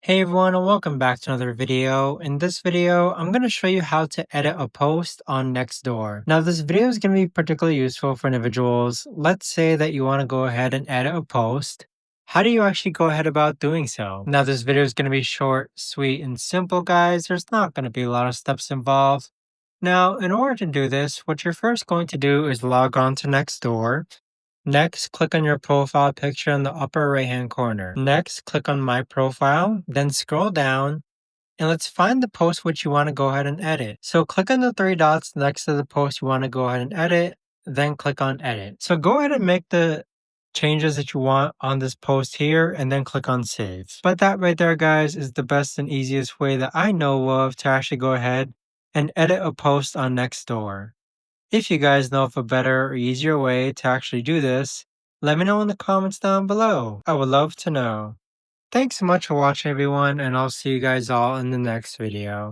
Hey everyone, and welcome back to another video. In this video, I'm going to show you how to edit a post on Nextdoor. Now, this video is going to be particularly useful for individuals. Let's say that you want to go ahead and edit a post. How do you actually go ahead about doing so? Now, this video is going to be short, sweet, and simple, guys. There's not going to be a lot of steps involved. Now, in order to do this, what you're first going to do is log on to Nextdoor. Next, click on your profile picture in the upper right hand corner. Next, click on My Profile, then scroll down, and let's find the post which you want to go ahead and edit. So click on the three dots next to the post you want to go ahead and edit, then click on Edit. So go ahead and make the changes that you want on this post here, and then click on Save. But that right there, guys, is the best and easiest way that I know of to actually go ahead and edit a post on Nextdoor. If you guys know of a better or easier way to actually do this, let me know in the comments down below. I would love to know. Thanks so much for watching everyone, and I'll see you guys all in the next video.